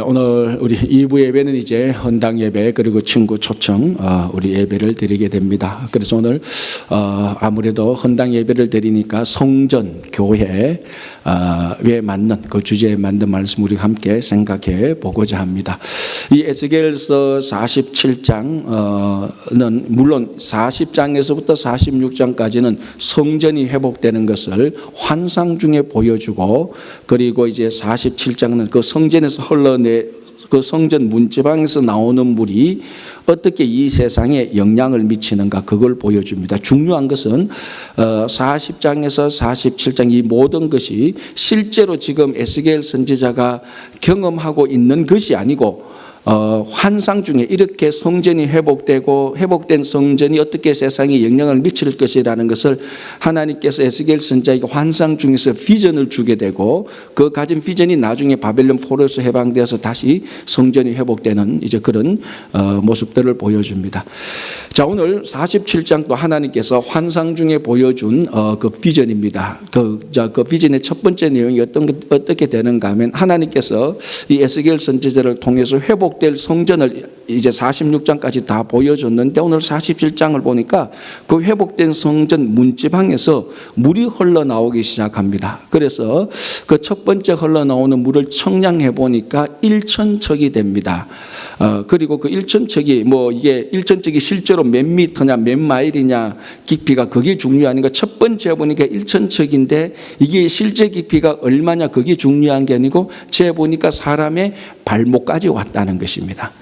오늘 우리 2부 예배는 이제 헌당 예배 그리고 친구 초청 우리 예배를 드리게 됩니다. 그래서 오늘 아무래도 헌당 예배를 드리니까 성전, 교회에 맞는 그 주제에 맞는 말씀 우리 함께 생각해 보고자 합니다. 이 에스겔서 47장는 물론 40장에서부터 46장까지는 성전이 회복되는 것을 환상 중에 보여주고, 그리고 이제 47장은 그 성전에서 그 성전 문지방에서 나오는 물이 어떻게 이 세상에 영향을 미치는가, 그걸 보여줍니다. 중요한 것은 40장에서 47장 이 모든 것이 실제로 지금 에스겔 선지자가 경험하고 있는 것이 아니고 환상 중에 이렇게 성전이 회복된 성전이 어떻게 세상에 영향을 미칠 것이라는 것을 하나님께서 에스겔 선지자에게 환상 중에서 비전을 주게 되고, 그 가진 비전이 나중에 바벨론 포로에서 해방되어서 다시 성전이 회복되는 이제 그런 모습들을 보여줍니다. 자, 오늘 47장도 하나님께서 환상 중에 보여준 그 비전입니다. 그 비전의 첫 번째 내용이 어떻게 되는가 하면, 하나님께서 이 에스겔 선지자를 통해서 회복될 성전을 이제 46장까지 다 보여줬는데, 오늘 47장을 보니까 그 회복된 성전 문지방에서 물이 흘러나오기 시작합니다. 그래서 그 첫 번째 흘러나오는 물을 청량해 보니까 1,000척이 됩니다. 그리고 그 1,000척이 이게 1,000척이 실제로 몇 미터냐 몇 마일이냐 깊이가 그게 중요한 거. 첫 번째 보니까 1,000척인데 이게 실제 깊이가 얼마냐 그게 중요한 게 아니고, 제 보니까 사람의 발목까지 왔다는 것입니다.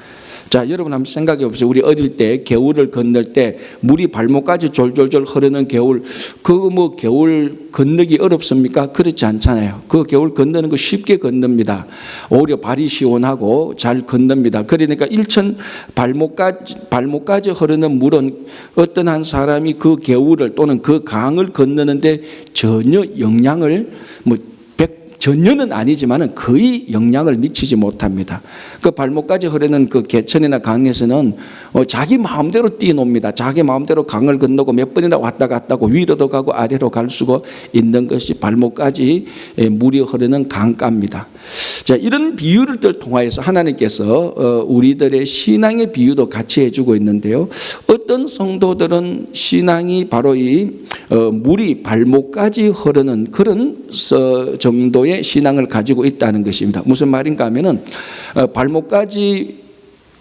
자, 여러분 한번 생각해 보세요. 우리 어릴 때 개울을 건널 때 물이 발목까지 졸졸졸 흐르는 개울, 그거 개울 건너기 어렵습니까? 그렇지 않잖아요. 그 개울 건너는 거 쉽게 건넙니다. 오히려 발이 시원하고 잘 건넙니다. 그러니까 1,000 발목까지 흐르는 물은 어떤 한 사람이 그 개울을 또는 그 강을 건너는데 전혀 영향을 전혀는 아니지만 거의 영향을 미치지 못합니다. 그 발목까지 흐르는 그 개천이나 강에서는 자기 마음대로 뛰어놉니다. 자기 마음대로 강을 건너고 몇 번이나 왔다 갔다 하고 위로도 가고 아래로 갈 수가 있는 것이 발목까지 물이 흐르는 강가입니다. 자, 이런 비유를 통하여서 하나님께서 우리들의 신앙의 비유도 같이 해주고 있는데요. 어떤 성도들은 신앙이 바로 이 물이 발목까지 흐르는 그런 정도의 신앙을 가지고 있다는 것입니다. 무슨 말인가 하면은 발목까지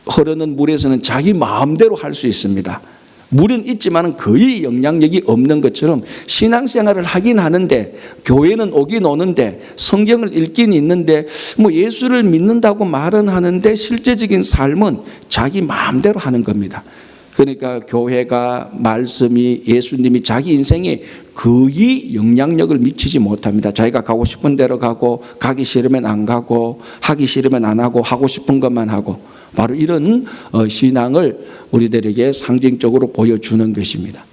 흐르는 물에서는 자기 마음대로 할 수 있습니다. 물은 있지만 거의 영향력이 없는 것처럼 신앙생활을 하긴 하는데, 교회는 오긴 오는데, 성경을 읽긴 있는데, 예수를 믿는다고 말은 하는데 실제적인 삶은 자기 마음대로 하는 겁니다. 그러니까 교회가, 말씀이, 예수님이 자기 인생에 거의 영향력을 미치지 못합니다. 자기가 가고 싶은 대로 가고, 가기 싫으면 안 가고, 하기 싫으면 안 하고, 하고 싶은 것만 하고, 바로 이런 신앙을 우리들에게 상징적으로 보여주는 것입니다.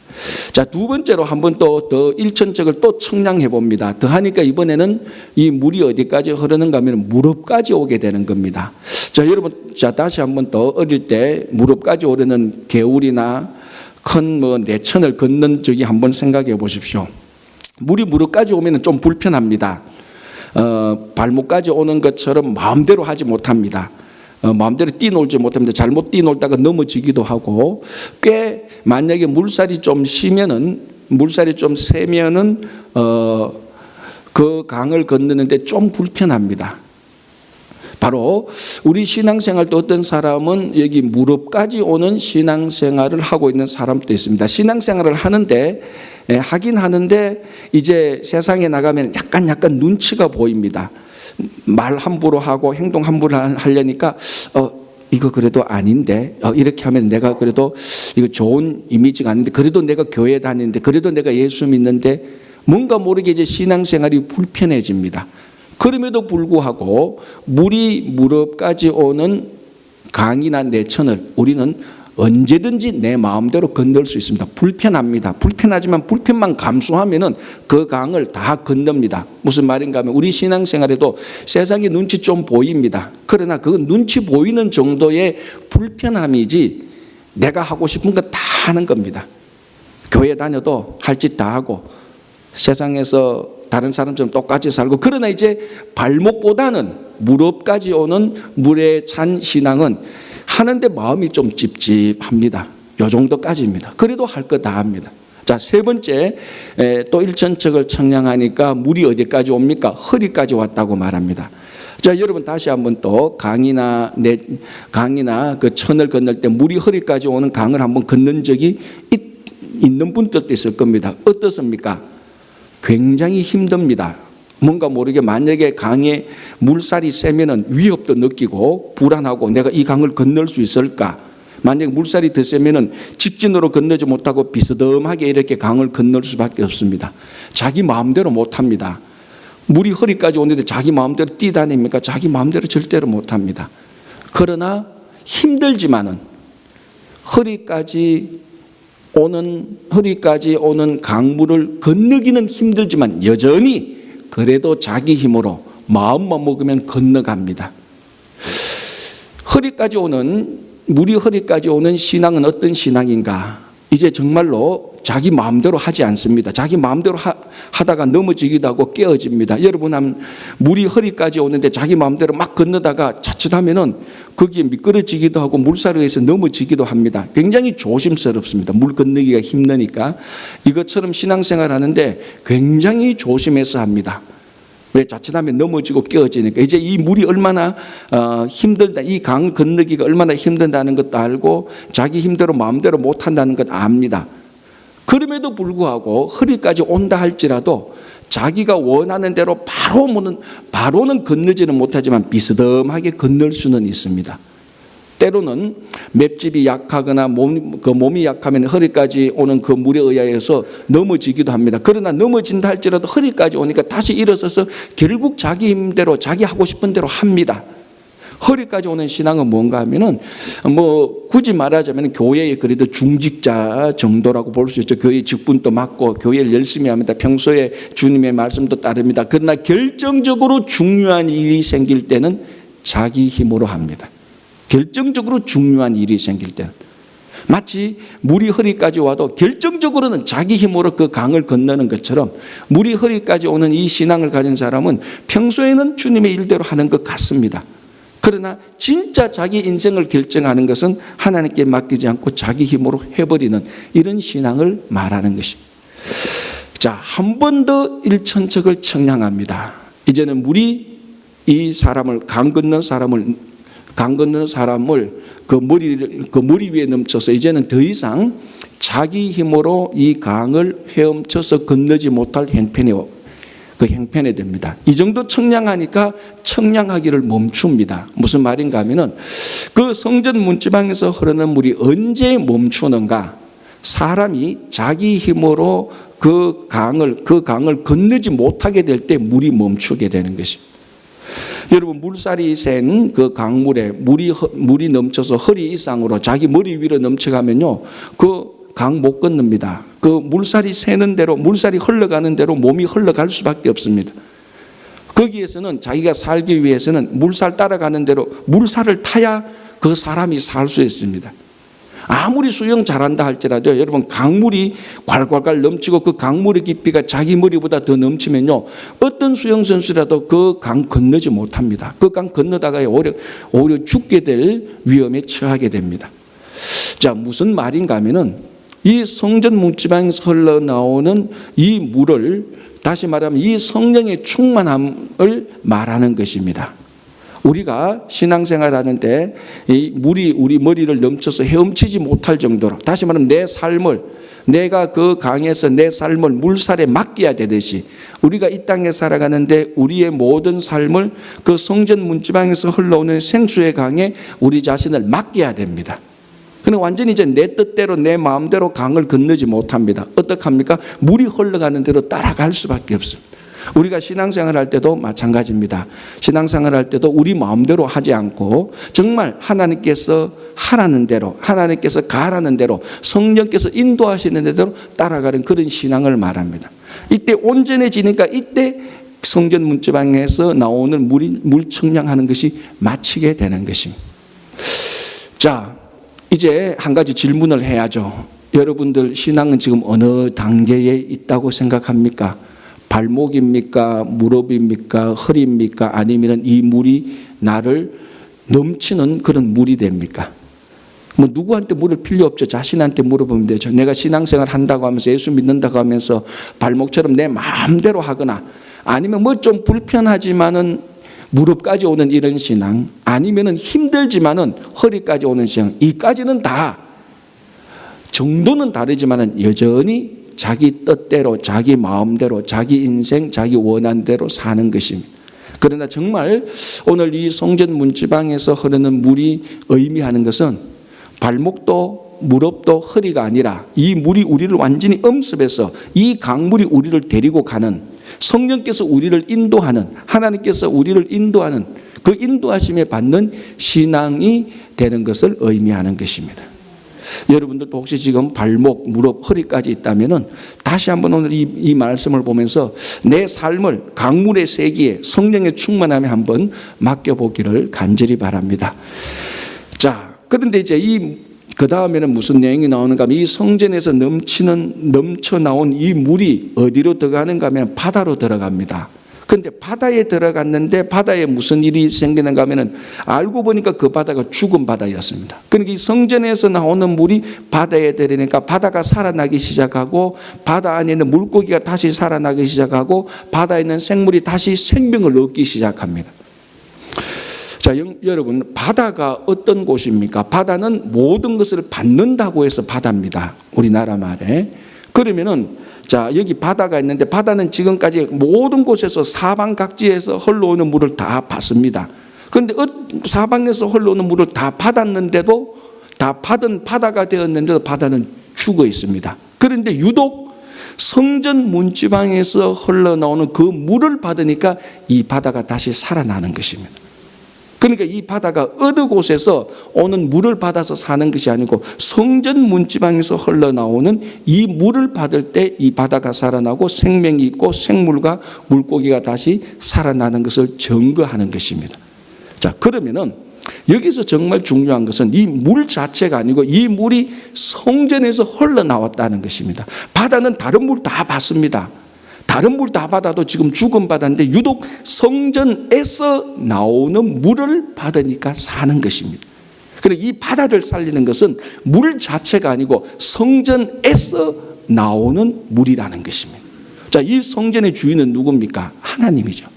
자, 두 번째로 한번 더 1,000척을 또 청량해 봅니다. 더 하니까 이번에는 이 물이 어디까지 흐르는가 하면 무릎까지 오게 되는 겁니다. 자, 여러분, 다시 한번 더 어릴 때 무릎까지 오르는 개울이나 큰 내천을 걷는 적이 한번 생각해 보십시오. 물이 무릎까지 오면 좀 불편합니다. 발목까지 오는 것처럼 마음대로 하지 못합니다. 마음대로 뛰놀지 못합니다. 잘못 뛰놀다가 넘어지기도 하고, 꽤 만약에 물살이 좀 세면은 그 강을 건너는데 좀 불편합니다. 바로 우리 신앙생활도 어떤 사람은 여기 무릎까지 오는 신앙생활을 하고 있는 사람도 있습니다. 신앙생활을 하긴 하는데 이제 세상에 나가면 약간 눈치가 보입니다. 말 함부로 하고 행동 함부로 하려니까 이거 그래도 아닌데, 이렇게 하면 내가 그래도 이거 좋은 이미지가 아닌데, 그래도 내가 교회 다니는데, 그래도 내가 예수 믿는데, 뭔가 모르게 이제 신앙생활이 불편해집니다. 그럼에도 불구하고 물이 무릎까지 오는 강이나 내천을 우리는 언제든지 내 마음대로 건널 수 있습니다. 불편합니다. 불편하지만 불편만 감수하면은 그 강을 다 건넙니다. 무슨 말인가 하면 우리 신앙생활에도 세상에 눈치 좀 보입니다. 그러나 그건 눈치 보이는 정도의 불편함이지 내가 하고 싶은 거 다 하는 겁니다. 교회 다녀도 할 짓 다 하고, 세상에서 다른 사람처럼 똑같이 살고, 그러나 이제 발목보다는 무릎까지 오는 물에 찬 신앙은 하는데 마음이 좀 찝찝합니다. 요 정도까지입니다. 그래도 할 거 다 합니다. 자, 세 번째, 또 일천척을 청량하니까 물이 어디까지 옵니까? 허리까지 왔다고 말합니다. 자, 여러분 다시 한번 또 강이나 그 천을 건널 때 물이 허리까지 오는 강을 한번 건넌 적이 있는 분들도 있을 겁니다. 어떻습니까? 굉장히 힘듭니다. 뭔가 모르게 만약에 강에 물살이 세면은 위협도 느끼고 불안하고, 내가 이 강을 건널 수 있을까? 만약에 물살이 더 세면은 직진으로 건너지 못하고 비스듬하게 이렇게 강을 건널 수밖에 없습니다. 자기 마음대로 못합니다. 물이 허리까지 오는데 자기 마음대로 뛰다닙니까? 자기 마음대로 절대로 못합니다. 그러나 힘들지만은 허리까지 오는 강물을 건너기는 힘들지만 여전히 그래도 자기 힘으로 마음만 먹으면 건너갑니다. 물이 허리까지 오는 신앙은 어떤 신앙인가? 이제 정말로 자기 마음대로 하지 않습니다. 자기 마음대로 하다가 넘어지기도 하고 깨어집니다. 여러분, 물이 허리까지 오는데 자기 마음대로 막 건너다가 자칫하면은 거기에 미끄러지기도 하고 물살에 의해서 넘어지기도 합니다. 굉장히 조심스럽습니다. 물 건너기가 힘드니까. 이것처럼 신앙생활 하는데 굉장히 조심해서 합니다. 왜? 자칫하면 넘어지고 깨어지니까. 이제 이 물이 얼마나 힘들다, 이 강 건너기가 얼마나 힘든다는 것도 알고 자기 힘대로 마음대로 못한다는 것 압니다. 그럼에도 불구하고 허리까지 온다 할지라도 자기가 원하는 대로 바로는 건너지는 못하지만 비스듬하게 건널 수는 있습니다. 때로는 맷집이 약하거나 몸이 약하면 허리까지 오는 그 물에 의해서 넘어지기도 합니다. 그러나 넘어진다 할지라도 허리까지 오니까 다시 일어서서 결국 자기 힘대로, 자기 하고 싶은 대로 합니다. 허리까지 오는 신앙은 뭔가 하면은 굳이 말하자면 교회의 그래도 중직자 정도라고 볼 수 있죠. 교회 직분도 맡고 교회를 열심히 합니다. 평소에 주님의 말씀도 따릅니다. 그러나 결정적으로 중요한 일이 생길 때는 자기 힘으로 합니다. 결정적으로 중요한 일이 생길 때는 마치 물이 허리까지 와도 결정적으로는 자기 힘으로 그 강을 건너는 것처럼 물이 허리까지 오는 이 신앙을 가진 사람은 평소에는 주님의 일대로 하는 것 같습니다. 그러나 진짜 자기 인생을 결정하는 것은 하나님께 맡기지 않고 자기 힘으로 해버리는 이런 신앙을 말하는 것입니다. 자, 한 번 더 일천척을 청량합니다. 이제는 물이 이 사람을 강 건넌 사람을 그 머리 위에 넘쳐서 이제는 더 이상 자기 힘으로 이 강을 헤엄쳐서 건너지 못할 형편이 됩니다. 이 정도 청량하니까 청량하기를 멈춥니다. 무슨 말인가 하면은 그 성전 문지방에서 흐르는 물이 언제 멈추는가? 사람이 자기 힘으로 그 강을 건너지 못하게 될 때 물이 멈추게 되는 것입니다. 여러분, 물살이 센 그 강물에 물이 넘쳐서 허리 이상으로 자기 머리 위로 넘쳐가면요, 그 강 못 건넙니다. 그 물살이 새는 대로, 물살이 흘러가는 대로 몸이 흘러갈 수밖에 없습니다. 거기에서는 자기가 살기 위해서는 물살 따라가는 대로 물살을 타야 그 사람이 살 수 있습니다. 아무리 수영 잘한다 할지라도 여러분, 강물이 괄괄 넘치고 그 강물의 깊이가 자기 머리보다 더 넘치면요, 어떤 수영선수라도 그 강 건너지 못합니다. 그 강 건너다가 오히려 죽게 될 위험에 처하게 됩니다. 자, 무슨 말인가 하면은 이 성전 문지방에서 흘러나오는 이 물을, 다시 말하면 이 성령의 충만함을 말하는 것입니다. 우리가 신앙생활 하는데 이 물이 우리 머리를 넘쳐서 헤엄치지 못할 정도로, 다시 말하면 내가 그 강에서 내 삶을 물살에 맡겨야 되듯이 우리가 이 땅에 살아가는데 우리의 모든 삶을 그 성전 문지방에서 흘러오는 생수의 강에 우리 자신을 맡겨야 됩니다. 그는 완전히 이제 내 뜻대로 내 마음대로 강을 건너지 못합니다. 어떡합니까? 물이 흘러가는 대로 따라갈 수밖에 없습니다. 우리가 신앙생활 할 때도 마찬가지입니다. 신앙생활 할 때도 우리 마음대로 하지 않고 정말 하나님께서 하라는 대로, 하나님께서 가라는 대로, 성령께서 인도하시는 대로 따라가는 그런 신앙을 말합니다. 이때 온전해지니까 이때 성전 문지방에서 나오는 물 청량하는 것이 마치게 되는 것입니다. 자, 이제 한 가지 질문을 해야죠. 여러분들 신앙은 지금 어느 단계에 있다고 생각합니까? 발목입니까? 무릎입니까? 허리입니까? 아니면 이 물이 나를 넘치는 그런 물이 됩니까? 뭐 누구한테 물을 필요 없죠. 자신한테 물어보면 되죠. 내가 신앙생활 한다고 하면서 예수 믿는다고 하면서 발목처럼 내 마음대로 하거나 아니면 뭐 좀 불편하지만은 무릎까지 오는 이런 신앙, 아니면은 힘들지만은 허리까지 오는 신앙, 이까지는 다 정도는 다르지만은 여전히 자기 뜻대로, 자기 마음대로, 자기 인생, 자기 원한대로 사는 것입니다. 그러나 정말 오늘 이 성전 문지방에서 흐르는 물이 의미하는 것은 발목도 무릎도 허리가 아니라 이 물이 우리를 완전히 엄습해서 이 강물이 우리를 데리고 가는, 성령께서 우리를 인도하는, 하나님께서 우리를 인도하는 그 인도하심에 받는 신앙이 되는 것을 의미하는 것입니다. 여러분들도 혹시 지금 발목, 무릎, 허리까지 있다면은 다시 한번 오늘 이 말씀을 보면서 내 삶을 강물의 세기에 성령의 충만함에 한번 맡겨보기를 간절히 바랍니다. 자, 그런데 이제 그 다음에는 무슨 내용이 나오는가 하면 이 성전에서 넘쳐 나온 이 물이 어디로 들어가는가 하면 바다로 들어갑니다. 그런데 바다에 들어갔는데 바다에 무슨 일이 생기는가 하면 알고 보니까 그 바다가 죽은 바다였습니다. 그러니까 이 성전에서 나오는 물이 바다에 들으니까 바다가 살아나기 시작하고 바다 안에 있는 물고기가 다시 살아나기 시작하고 바다에 있는 생물이 다시 생명을 얻기 시작합니다. 자, 여러분, 바다가 어떤 곳입니까? 바다는 모든 것을 받는다고 해서 바다입니다. 우리나라 말에. 그러면은 자, 여기 바다가 있는데 바다는 지금까지 모든 곳에서 사방 각지에서 흘러오는 물을 다 받습니다. 그런데 사방에서 흘러오는 물을 다 받았는데도, 다 받은 바다가 되었는데도 바다는 죽어 있습니다. 그런데 유독 성전 문지방에서 흘러나오는 그 물을 받으니까 이 바다가 다시 살아나는 것입니다. 그러니까 이 바다가 어느 곳에서 오는 물을 받아서 사는 것이 아니고 성전 문지방에서 흘러나오는 이 물을 받을 때 이 바다가 살아나고 생명이 있고 생물과 물고기가 다시 살아나는 것을 증거하는 것입니다. 자, 그러면은 여기서 정말 중요한 것은 이 물 자체가 아니고 이 물이 성전에서 흘러나왔다는 것입니다. 바다는 다른 물 다 받습니다. 다른 물 다 받아도 지금 죽은 바다인데 유독 성전에서 나오는 물을 받으니까 사는 것입니다. 그러니까 이 바다를 살리는 것은 물 자체가 아니고 성전에서 나오는 물이라는 것입니다. 자, 이 성전의 주인은 누굽니까? 하나님이죠.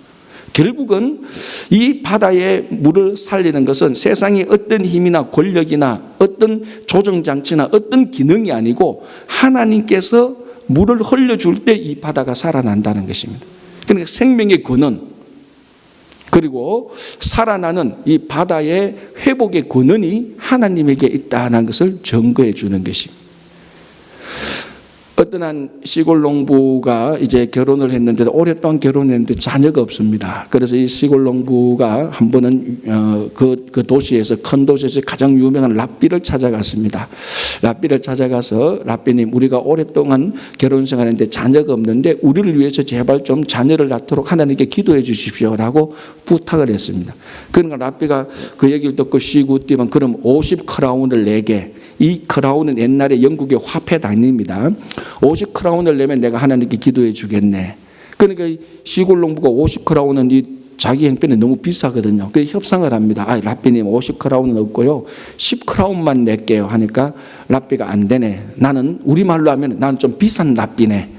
결국은 이 바다의 물을 살리는 것은 세상의 어떤 힘이나 권력이나 어떤 조정장치나 어떤 기능이 아니고 하나님께서 물을 흘려줄 때 이 바다가 살아난다는 것입니다. 그러니까 생명의 근원, 그리고 살아나는 이 바다의 회복의 근원이 하나님에게 있다는 것을 증거해 주는 것입니다. 어떤 한 시골 농부가 이제 결혼을 했는데 오랫동안 결혼했는데 자녀가 없습니다. 그래서 이 시골 농부가 한 번은 그 도시에서, 큰 도시에서 가장 유명한 랍비를 찾아갔습니다. 랍비를 찾아가서 랍비님, 우리가 오랫동안 결혼 생활했는데 자녀가 없는데 우리를 위해서 제발 좀 자녀를 낳도록 하나님께 기도해 주십시오라고 부탁을 했습니다. 그러니까 랍비가 그 얘기를 듣고 쉬고 뛰면 그럼 50크라운을 내게. 이 크라운은 옛날에 영국의 화폐 단위입니다. 50크라운을 내면 내가 하나님께 기도해 주겠네. 그러니까 시골 농부가 50크라운은 이 자기 형편이 너무 비싸거든요. 그래서 협상을 합니다. 랍비님 50크라운은 없고요, 10크라운만 낼게요 하니까 랍비가 안 되네. 나는 우리말로 하면 나는 좀 비싼 랍비네.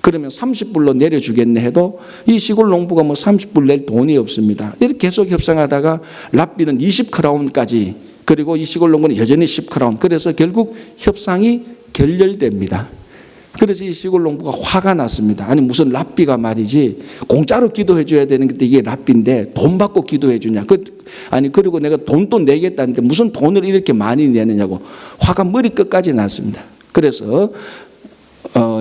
그러면 30불로 내려주겠네 해도 이 시골 농부가 뭐 30불 낼 돈이 없습니다. 이렇게 계속 협상하다가 랍비는 20크라운까지, 그리고 이 시골 농부는 여전히 10크라운. 그래서 결국 협상이 결렬됩니다. 그래서 이 시골 농부가 화가 났습니다. 아니 무슨 랍비가 말이지 공짜로 기도해 줘야 되는 게 이게 랍비인데 돈 받고 기도해 주냐. 아니 그리고 내가 돈도 내겠다는데 무슨 돈을 이렇게 많이 내느냐고 화가 머리끝까지 났습니다. 그래서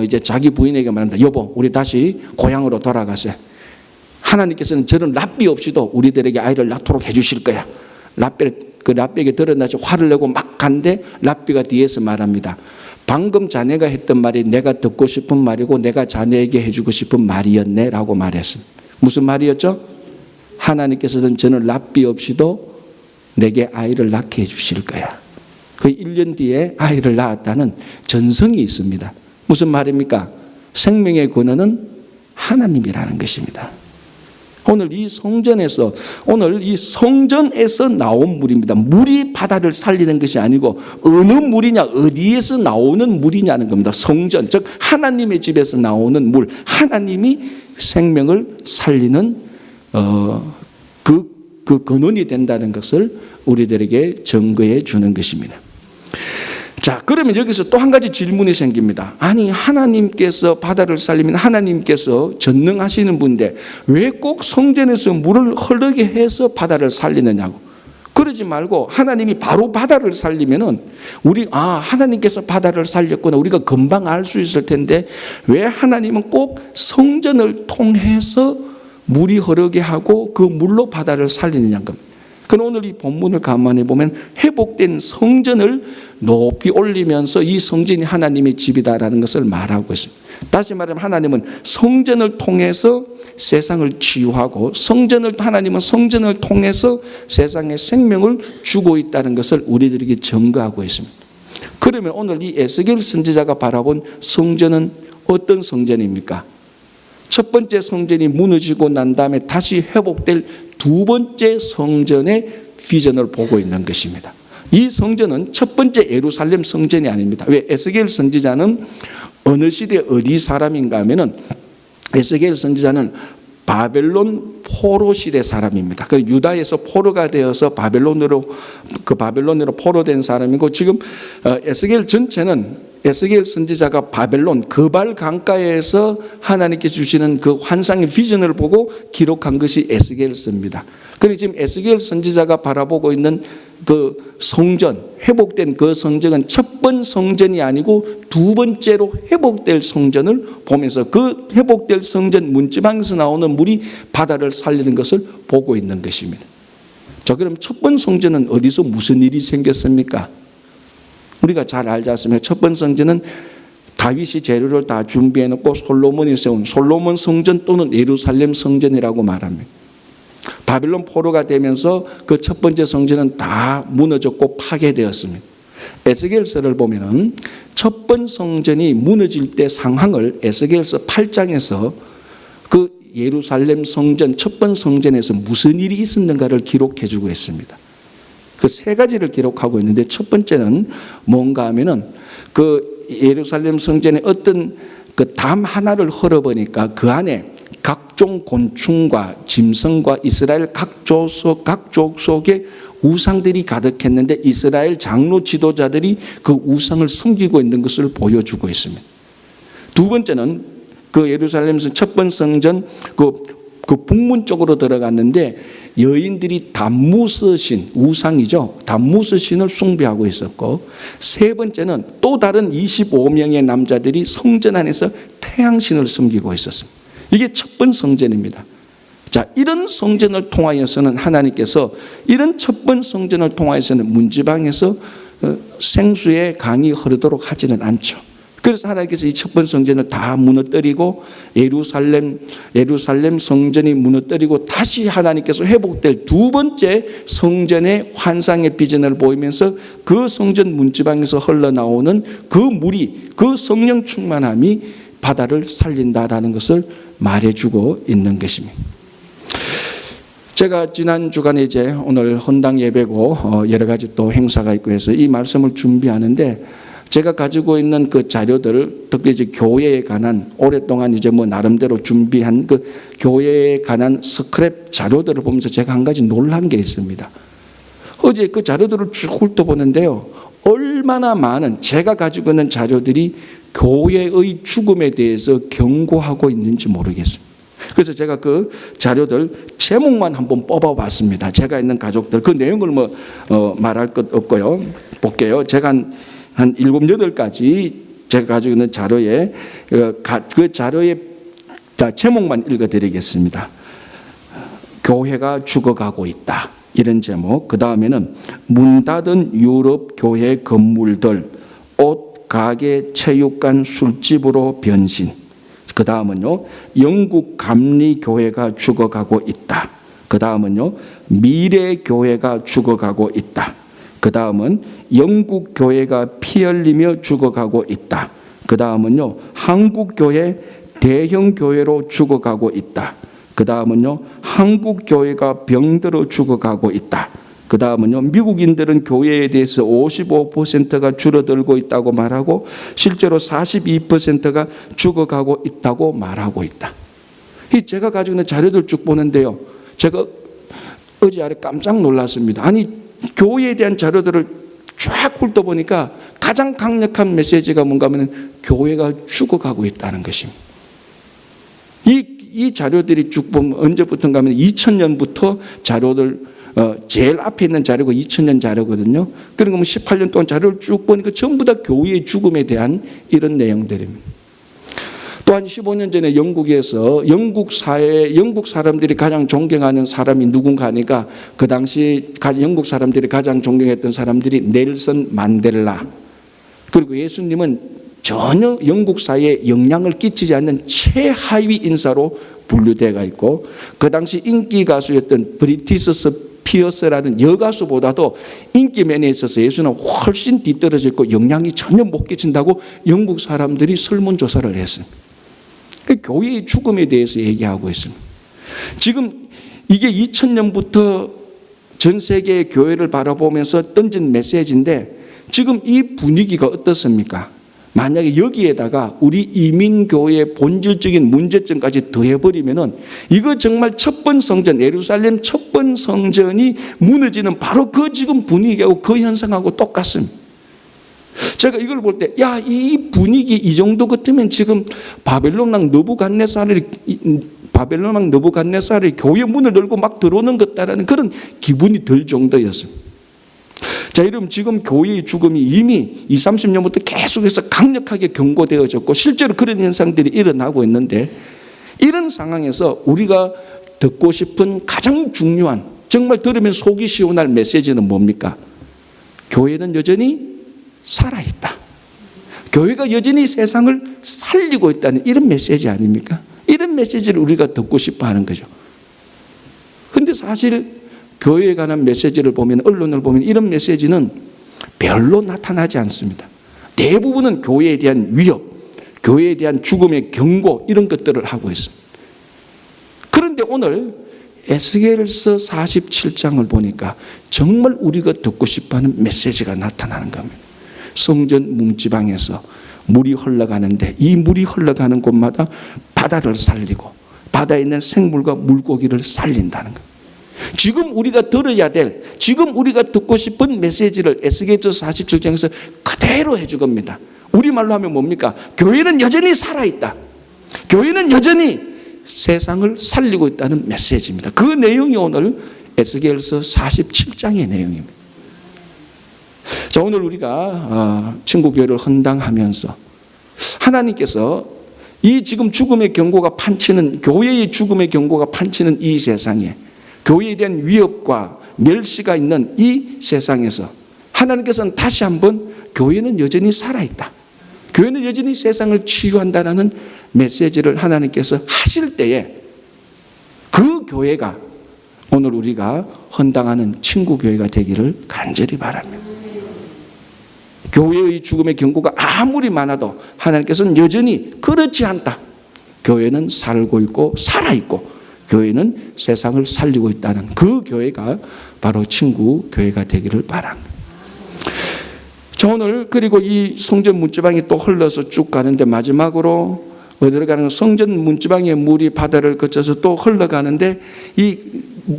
이제 자기 부인에게 말합니다. 여보, 우리 다시 고향으로 돌아가세요. 하나님께서는 저런 랍비 없이도 우리들에게 아이를 낳도록 해주실 거야. 랍비에게 드러나서 화를 내고 막 간데 랍비가 뒤에서 말합니다. 방금 자네가 했던 말이 내가 듣고 싶은 말이고 내가 자네에게 해주고 싶은 말이었네 라고 말했습니다. 무슨 말이었죠? 하나님께서는 저는 랍비 없이도 내게 아이를 낳게 해주실 거야. 그 1년 뒤에 아이를 낳았다는 전성이 있습니다. 무슨 말입니까? 생명의 근원은 하나님이라는 것입니다. 오늘 이 성전에서 나온 물입니다. 물이 바다를 살리는 것이 아니고 어느 물이냐, 어디에서 나오는 물이냐는 겁니다. 성전, 즉 하나님의 집에서 나오는 물, 하나님이 생명을 살리는 그 근원이 된다는 것을 우리들에게 증거해 주는 것입니다. 자, 그러면 여기서 또 한 가지 질문이 생깁니다. 아니, 하나님께서 바다를 살리면 하나님께서 전능하시는 분인데 왜 꼭 성전에서 물을 흐르게 해서 바다를 살리느냐고. 그러지 말고 하나님이 바로 바다를 살리면은 하나님께서 바다를 살렸구나, 우리가 금방 알 수 있을 텐데 왜 하나님은 꼭 성전을 통해서 물이 흐르게 하고 그 물로 바다를 살리느냐는 겁니다. 그럼 오늘 이 본문을 가만히 보면 회복된 성전을 높이 올리면서 이 성전이 하나님의 집이다라는 것을 말하고 있습니다. 다시 말하면 하나님은 성전을 통해서 세상을 치유하고 하나님은 성전을 통해서 세상에 생명을 주고 있다는 것을 우리들에게 증거하고 있습니다. 그러면 오늘 이 에스겔 선지자가 바라본 성전은 어떤 성전입니까? 첫 번째 성전이 무너지고 난 다음에 다시 회복될 두 번째 성전의 비전을 보고 있는 것입니다. 이 성전은 첫 번째 예루살렘 성전이 아닙니다. 왜? 에스겔 선지자는 어느 시대 어디 사람인가 하면은 에스겔 선지자는 바벨론 포로 시대 사람입니다. 그 유다에서 포로가 되어서 바벨론으로 포로된 사람이고, 지금 에스겔 전체는 에스겔 선지자가 바벨론 그발 강가에서 하나님께서 주시는 그 환상의 비전을 보고 기록한 것이 에스겔서입니다. 그런데 지금 에스겔 선지자가 바라보고 있는 그 성전, 회복된 그 성전은 첫 번 성전이 아니고 두 번째로 회복될 성전을 보면서 그 회복될 성전 문지방에서 나오는 물이 바다를 살리는 것을 보고 있는 것입니다. 자, 그럼 첫 번 성전은 어디서 무슨 일이 생겼습니까? 우리가 잘 알지 않습니까? 첫 번 성전은 다윗이 재료를 다 준비해 놓고 솔로몬이 세운 솔로몬 성전 또는 예루살렘 성전이라고 말합니다. 바빌론 포로가 되면서 그 첫 번째 성전은 다 무너졌고 파괴되었습니다. 에스겔서를 보면은 첫 번 성전이 무너질 때 상황을 에스겔서 8장에서 그 예루살렘 성전 첫 번 성전에서 무슨 일이 있었는가를 기록해 주고 있습니다. 그 세 가지를 기록하고 있는데, 첫 번째는 뭔가 하면은 그 예루살렘 성전에 어떤 그 담 하나를 헐어보니까 그 안에 각종 곤충과 짐승과 이스라엘 각 족속의 우상들이 가득했는데 이스라엘 장로 지도자들이 그 우상을 섬기고 있는 것을 보여주고 있습니다. 두 번째는 그 예루살렘에서 첫 번 성전 그 북문 쪽으로 들어갔는데 여인들이 담무스 신, 우상이죠, 담무스 신을 숭배하고 있었고, 세 번째는 또 다른 25명의 남자들이 성전 안에서 태양신을 섬기고 있었습니다. 이게 첫 번 성전입니다. 자, 이런 성전을 통하여서는 하나님께서 이런 첫 번 성전을 통하여서는 문지방에서 생수의 강이 흐르도록 하지는 않죠. 그래서 하나님께서 이 첫 번 성전을 다 무너뜨리고 예루살렘 성전이 무너뜨리고 다시 하나님께서 회복될 두 번째 성전의 환상의 비전을 보이면서 그 성전 문지방에서 흘러나오는 그 물이, 그 성령 충만함이 바다를 살린다라는 것을 말해주고 있는 것입니다. 제가 지난 주간에 이제 오늘 헌당 예배고 여러 가지 또 행사가 있고 해서 이 말씀을 준비하는데, 제가 가지고 있는 그 자료들, 특히 이제 교회에 관한 오랫동안 이제 뭐 나름대로 준비한 그 교회에 관한 스크랩 자료들을 보면서 제가 한 가지 놀란 게 있습니다. 어제 그 자료들을 쭉 훑어보는데요, 얼마나 많은 제가 가지고 있는 자료들이 교회의 죽음에 대해서 경고하고 있는지 모르겠습니다. 그래서 제가 그 자료들 제목만 한번 뽑아봤습니다. 제가 있는 가족들, 그 내용을 말할 것 없고요. 볼게요. 제가 한 7, 8가지 제가 가지고 있는 자료에 그 자료의 제목만 읽어드리겠습니다. 교회가 죽어가고 있다, 이런 제목. 그 다음에는 문 닫은 유럽 교회 건물들 옷, 가게, 체육관, 술집으로 변신. 그 다음은요, 영국 감리교회가 죽어가고 있다. 그 다음은요, 미래교회가 죽어가고 있다. 그 다음은 영국 교회가 피 흘리며 죽어가고 있다. 그 다음은요, 한국 교회 대형 교회로 죽어가고 있다. 그 다음은요, 한국 교회가 병들어 죽어가고 있다. 그 다음은요, 미국인들은 교회에 대해서 55%가 줄어들고 있다고 말하고 실제로 42%가 죽어가고 있다고 말하고 있다. 이 제가 가지고 있는 자료들 쭉 보는데요, 제가 어제 아래 깜짝 놀랐습니다. 아니, 교회에 대한 자료들을 쫙 훑어보니까 가장 강력한 메시지가 뭔가 하면 교회가 죽어가고 있다는 것입니다. 이 자료들이 쭉 보면 언제부터인가 하면 2000년부터 자료들, 제일 앞에 있는 자료가 2000년 자료거든요. 그러니까 18년 동안 자료를 쭉 보니까 전부 다 교회의 죽음에 대한 이런 내용들입니다. 또한 15년 전에 영국에서 영국 사람들이 가장 존경하는 사람이 누군가 하니까 그 당시 영국 사람들이 가장 존경했던 사람들이 넬슨 만델라, 그리고 예수님은 전혀 영국 사회에 영향을 끼치지 않는 최하위 인사로 분류되어 있고, 그 당시 인기 가수였던 브리티스 스피어스라는 여가수보다도 인기면에 있어서 예수는 훨씬 뒤떨어져 있고 영향이 전혀 못 끼친다고 영국 사람들이 설문조사를 했습니다. 교회의 죽음에 대해서 얘기하고 있습니다. 지금 이게 2000년부터 전 세계의 교회를 바라보면서 던진 메시지인데, 지금 이 분위기가 어떻습니까? 만약에 여기에다가 우리 이민교회의 본질적인 문제점까지 더해버리면은 이거 정말 첫번 성전, 예루살렘 첫번 성전이 무너지는 바로 그 지금 분위기하고 그 현상하고 똑같습니다. 제가 이걸 볼 때, 야, 이 분위기 이 정도 같으면 지금 바벨론 왕 느부갓네살이 교회 문을 열고 막 들어오는 것 같다라는 그런 기분이 들 정도였습니다. 자, 여러분, 지금 교회의 죽음이 이미 20, 30년부터 계속해서 강력하게 경고되어졌고 실제로 그런 현상들이 일어나고 있는데, 이런 상황에서 우리가 듣고 싶은 가장 중요한, 정말 들으면 속이 시원할 메시지는 뭡니까? 교회는 여전히 살아있다. 교회가 여전히 세상을 살리고 있다는 이런 메시지 아닙니까? 이런 메시지를 우리가 듣고 싶어 하는 거죠. 그런데 사실 교회에 관한 메시지를 보면, 언론을 보면 이런 메시지는 별로 나타나지 않습니다. 대부분은 교회에 대한 위협, 교회에 대한 죽음의 경고, 이런 것들을 하고 있습니다. 그런데 오늘 에스겔서 47장을 보니까 정말 우리가 듣고 싶어하는 메시지가 나타나는 겁니다. 성전 문지방에서 물이 흘러가는데 이 물이 흘러가는 곳마다 바다를 살리고 바다에 있는 생물과 물고기를 살린다는 것. 지금 우리가 들어야 될, 지금 우리가 듣고 싶은 메시지를 에스겔서 47장에서 그대로 해줄 겁니다. 우리말로 하면 뭡니까? 교회는 여전히 살아있다. 교회는 여전히 세상을 살리고 있다는 메시지입니다. 그 내용이 오늘 에스겔서 47장의 내용입니다. 자, 오늘 우리가 친구교회를 헌당하면서 하나님께서 이 지금 죽음의 경고가 판치는, 교회의 죽음의 경고가 판치는 이 세상에, 교회에 대한 위협과 멸시가 있는 이 세상에서 하나님께서는 다시 한번 교회는 여전히 살아있다, 교회는 여전히 세상을 치유한다는 메시지를 하나님께서 하실 때에 그 교회가 오늘 우리가 헌당하는 친구교회가 되기를 간절히 바랍니다. 교회의 죽음의 경고가 아무리 많아도 하나님께서는 여전히 그렇지 않다. 교회는 살고 있고 살아있고 교회는 세상을 살리고 있다는 그 교회가 바로 친구교회가 되기를 바랍니다. 자, 오늘 그리고 이 성전 문지방이 또 흘러서 쭉 가는데 마지막으로 어디로 가는, 성전 문지방의 물이 바다를 거쳐서 또 흘러가는데 이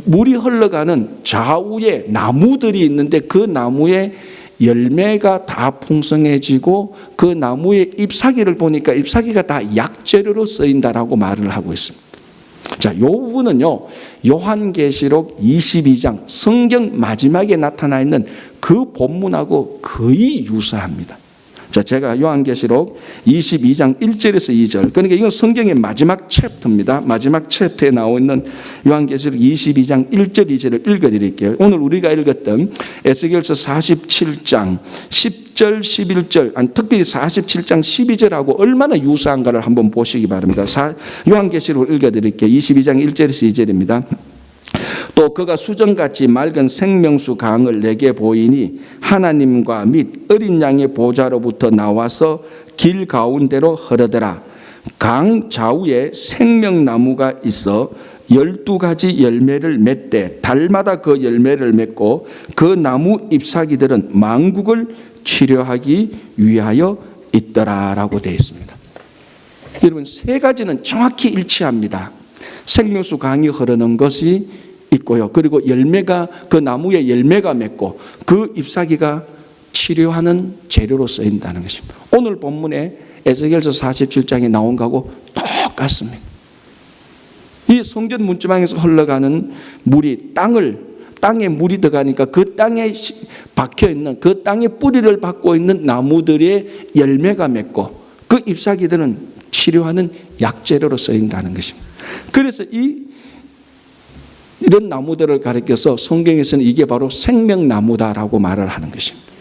물이 흘러가는 좌우에 나무들이 있는데 그 나무에 열매가 다 풍성해지고 그 나무의 잎사귀를 보니까 잎사귀가 다 약재료로 쓰인다라고 말을 하고 있습니다. 자, 이 부분은요, 요한계시록 22장 성경 마지막에 나타나 있는 그 본문하고 거의 유사합니다. 자, 제가 요한계시록 22장 1절에서 2절, 그러니까 이건 성경의 마지막 챕터입니다. 마지막 챕터에 나와 있는 요한계시록 22장 1절 2절을 읽어드릴게요. 오늘 우리가 읽었던 에스겔서 47장 10절 11절, 특별히 47장 12절하고 얼마나 유사한가를 한번 보시기 바랍니다. 요한계시록을 읽어드릴게요. 22장 1절에서 2절입니다. 또 그가 수정같이 맑은 생명수 강을 내게 보이니 하나님과 및 어린 양의 보좌로부터 나와서 길 가운데로 흐르더라. 강 좌우에 생명나무가 있어 12가지 열매를 맺되 달마다 그 열매를 맺고 그 나무 잎사귀들은 만국을 치료하기 위하여 있더라라고 되어 있습니다. 여러분, 세 가지는 정확히 일치합니다. 생명수 강이 흐르는 것이 있고요. 그리고 열매가, 그 나무에 열매가 맺고 그 잎사귀가 치료하는 재료로 쓰인다는 것입니다. 오늘 본문에 에스겔서 47장에 나온 거하고 똑같습니다. 이 성전 문지방에서 흘러가는 물이 땅에 물이 들어가니까 그 땅에 박혀있는, 그 땅에 뿌리를 받고 있는 나무들의 열매가 맺고 그 잎사귀들은 치료하는 약재료로 쓰인다는 것입니다. 그래서 이런 나무들을 가리켜서 성경에서는 이게 바로 생명나무다라고 말을 하는 것입니다.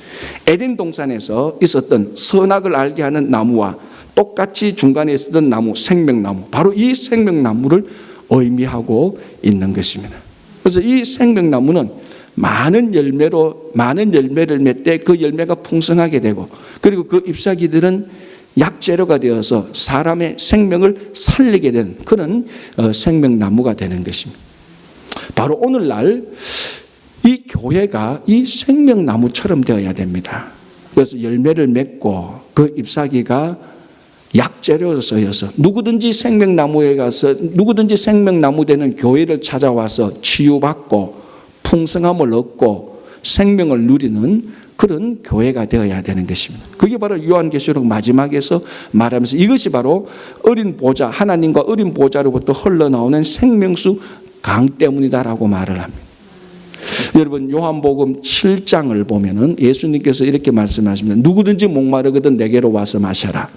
에덴 동산에서 있었던 선악을 알게 하는 나무와 똑같이 중간에 있었던 나무, 생명나무, 바로 이 생명나무를 의미하고 있는 것입니다. 그래서 이 생명나무는 많은 열매를 맺되 그 열매가 풍성하게 되고, 그리고 그 잎사귀들은 약재료가 되어서 사람의 생명을 살리게 되는 그런 생명나무가 되는 것입니다. 바로 오늘날 이 교회가 이 생명나무처럼 되어야 됩니다. 그래서 열매를 맺고 그 잎사귀가 약재료로 쓰여서 누구든지 생명나무에 가서, 누구든지 생명나무 되는 교회를 찾아와서 치유받고 풍성함을 얻고 생명을 누리는 그런 교회가 되어야 되는 것입니다. 그게 바로 요한계시록 마지막에서 말하면서 이것이 바로 어린 보좌, 하나님과 어린 보좌로부터 흘러나오는 생명수 강 때문이다라고 말을 합니다. 여러분, 요한복음 7장을 보면은 예수님께서 이렇게 말씀하십니다. 누구든지 목마르거든 내게로 와서 마셔라.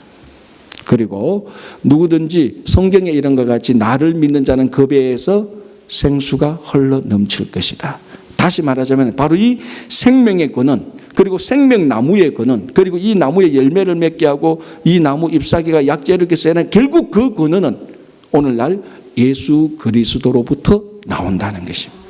그리고 누구든지 성경에 이런 것 같이 나를 믿는 자는 그 배에서 생수가 흘러 넘칠 것이다. 다시 말하자면 바로 이 생명의 근원, 그리고 생명나무의 근원, 그리고 이 나무의 열매를 맺게 하고 이 나무 잎사귀가 약재롭게 쓰는 결국 그 근원은 오늘날 예수 그리스도로부터 나온다는 것입니다.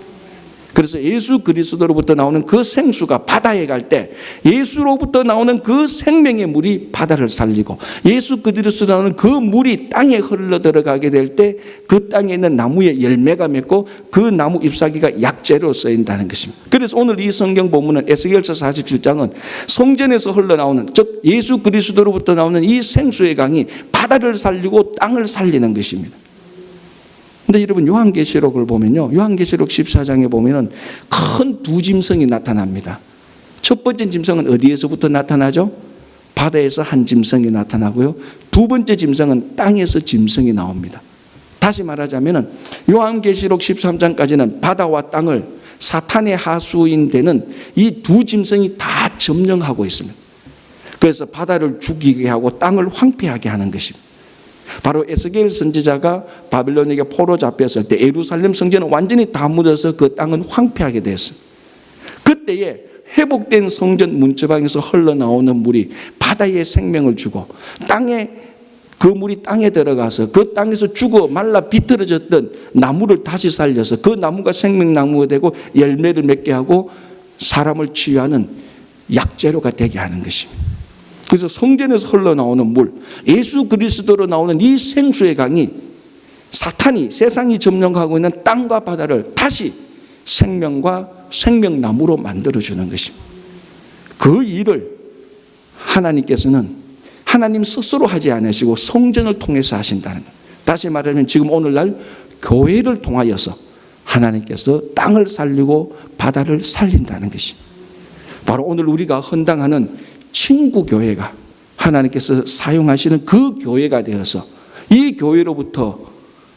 그래서 예수 그리스도로부터 나오는 그 생수가 바다에 갈 때 예수로부터 나오는 그 생명의 물이 바다를 살리고, 예수 그리스도로 나오는 그 물이 땅에 흘러 들어가게 될 때 그 땅에 있는 나무에 열매가 맺고 그 나무 잎사귀가 약재로 쓰인다는 것입니다. 그래서 오늘 이 성경 본문은 에스겔서 47장은 성전에서 흘러나오는, 즉 예수 그리스도로부터 나오는 이 생수의 강이 바다를 살리고 땅을 살리는 것입니다. 근데 여러분, 요한계시록을 보면요, 요한계시록 14장에 보면은 큰 두 짐승이 나타납니다. 첫 번째 짐승은 어디에서부터 나타나죠? 바다에서 한 짐승이 나타나고요. 두 번째 짐승은 땅에서 짐승이 나옵니다. 다시 말하자면은 요한계시록 13장까지는 바다와 땅을 사탄의 하수인 되는 이 두 짐승이 다 점령하고 있습니다. 그래서 바다를 죽이게 하고 땅을 황폐하게 하는 것입니다. 바로 에스겔 선지자가 바빌론에게 포로 잡혔을 때 예루살렘 성전은 완전히 다 묻어서 그 땅은 황폐하게 됐어요. 그때에 회복된 성전 문지방에서 흘러나오는 물이 바다에 생명을 주고, 땅에 그 물이 땅에 들어가서 그 땅에서 죽어 말라 비틀어졌던 나무를 다시 살려서 그 나무가 생명나무가 되고 열매를 맺게 하고 사람을 치유하는 약재료가 되게 하는 것입니다. 그래서 성전에서 흘러나오는 물, 예수 그리스도로 나오는 이 생수의 강이 사탄이, 세상이 점령하고 있는 땅과 바다를 다시 생명과 생명나무로 만들어주는 것입니다. 그 일을 하나님께서는 하나님 스스로 하지 않으시고 성전을 통해서 하신다는 것. 다시 말하면 지금 오늘날 교회를 통하여서 하나님께서 땅을 살리고 바다를 살린다는 것입니다. 바로 오늘 우리가 헌당하는 친구교회가 하나님께서 사용하시는 그 교회가 되어서 이 교회로부터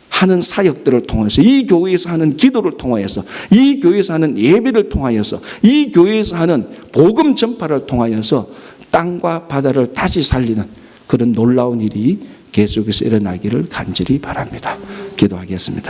하는 사역들을 통해서, 이 교회에서 하는 기도를 통하여서, 이 교회에서 하는 예배를 통하여서, 이 교회에서 하는 복음 전파를 통하여서 땅과 바다를 다시 살리는 그런 놀라운 일이 계속해서 일어나기를 간절히 바랍니다. 기도하겠습니다.